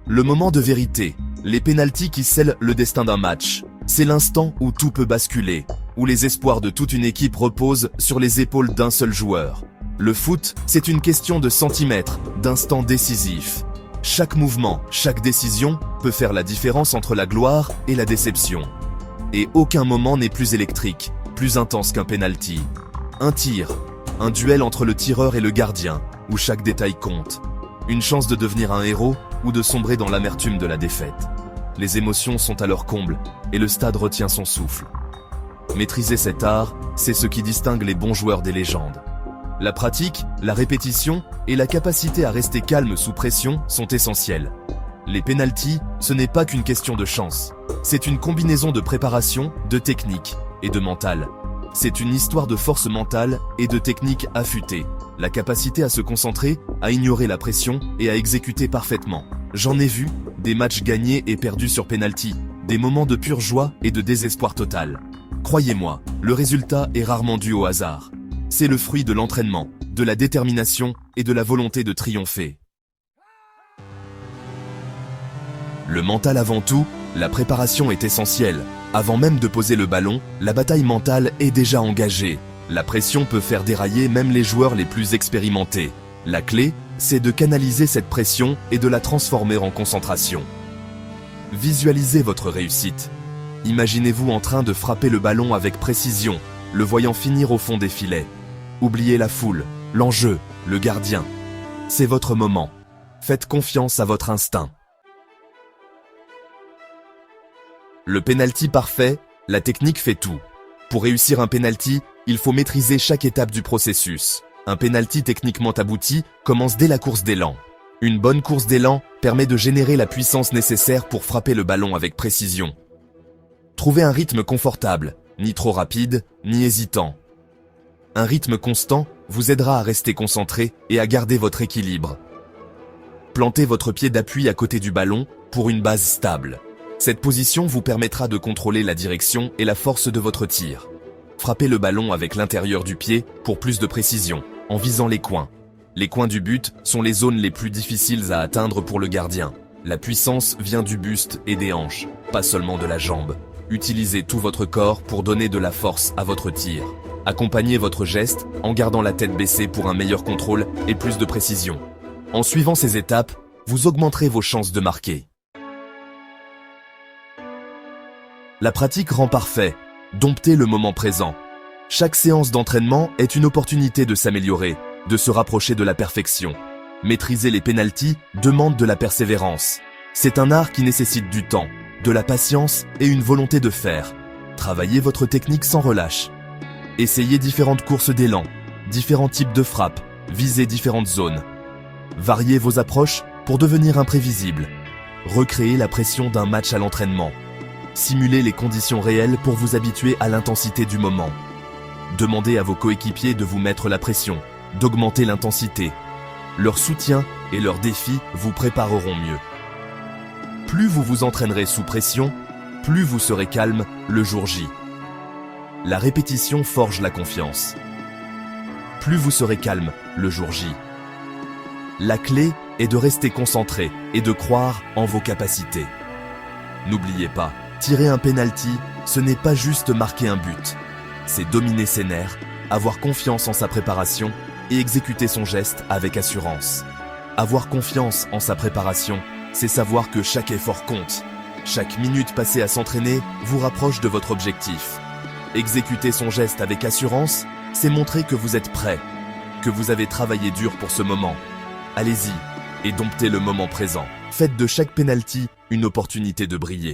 Le moment de vérité. Les pénaltys qui scellent le destin d'un match. C'est l'instant où tout peut basculer, où les espoirs de toute une équipe reposent sur les épaules d'un seul joueur. Le foot, c'est une question de centimètres, d'instants décisifs. Chaque mouvement, chaque décision peut faire la différence entre la gloire et la déception. Et aucun moment n'est plus électrique, plus intense qu'un pénalty. Un tir, un duel entre le tireur et le gardien, où chaque détail compte. Une chance de devenir un héros ou de sombrer dans l'amertume de la défaite. Les émotions sont à leur comble et le stade retient son souffle. Maîtriser cet art, c'est ce qui distingue les bons joueurs des légendes. La pratique, la répétition et la capacité à rester calme sous pression sont essentielles. Les pénaltys, ce n'est pas qu'une question de chance. C'est une combinaison de préparation, de technique et de mental. C'est une histoire de force mentale et de technique affûtée. La capacité à se concentrer, à ignorer la pression et à exécuter parfaitement. J'en ai vu, des matchs gagnés et perdus sur pénalty, des moments de pure joie et de désespoir total. Croyez-moi, le résultat est rarement dû au hasard. C'est le fruit de l'entraînement, de la détermination et de la volonté de triompher. Le mental avant tout, la préparation est essentielle. Avant même de poser le ballon, la bataille mentale est déjà engagée. La pression peut faire dérailler même les joueurs les plus expérimentés. La clé, c'est de canaliser cette pression et de la transformer en concentration. Visualisez votre réussite. Imaginez-vous en train de frapper le ballon avec précision, le voyant finir au fond des filets. Oubliez la foule, l'enjeu, le gardien. C'est votre moment. Faites confiance à votre instinct. Le pénalty parfait, la technique fait tout. Pour réussir un pénalty, il faut maîtriser chaque étape du processus. Un pénalty techniquement abouti commence dès la course d'élan. Une bonne course d'élan permet de générer la puissance nécessaire pour frapper le ballon avec précision. Trouvez un rythme confortable, ni trop rapide, ni hésitant. Un rythme constant vous aidera à rester concentré et à garder votre équilibre. Plantez votre pied d'appui à côté du ballon pour une base stable. Cette position vous permettra de contrôler la direction et la force de votre tir. Frappez le ballon avec l'intérieur du pied pour plus de précision, en visant les coins. Les coins du but sont les zones les plus difficiles à atteindre pour le gardien. La puissance vient du buste et des hanches, pas seulement de la jambe. Utilisez tout votre corps pour donner de la force à votre tir. Accompagnez votre geste en gardant la tête baissée pour un meilleur contrôle et plus de précision. En suivant ces étapes, vous augmenterez vos chances de marquer. La pratique rend parfait. Domptez le moment présent. Chaque séance d'entraînement est une opportunité de s'améliorer, de se rapprocher de la perfection. Maîtriser les pénaltys demande de la persévérance. C'est un art qui nécessite du temps, de la patience et une volonté de faire. Travaillez votre technique sans relâche. Essayez différentes courses d'élan, différents types de frappes, visez différentes zones. Variez vos approches pour devenir imprévisible. Recréez la pression d'un match à l'entraînement. Simulez les conditions réelles pour vous habituer à l'intensité du moment. Demandez à vos coéquipiers de vous mettre la pression, d'augmenter l'intensité. Leur soutien et leurs défis vous prépareront mieux. Plus vous vous entraînerez sous pression, plus vous serez calme le jour J. La répétition forge la confiance. Plus vous serez calme le jour J. La clé est de rester concentré et de croire en vos capacités. N'oubliez pas, tirer un pénalty, ce n'est pas juste marquer un but. C'est dominer ses nerfs, avoir confiance en sa préparation et exécuter son geste avec assurance. Avoir confiance en sa préparation, c'est savoir que chaque effort compte. Chaque minute passée à s'entraîner vous rapproche de votre objectif. Exécuter son geste avec assurance, c'est montrer que vous êtes prêt, que vous avez travaillé dur pour ce moment. Allez-y et domptez le moment présent. Faites de chaque pénalty une opportunité de briller.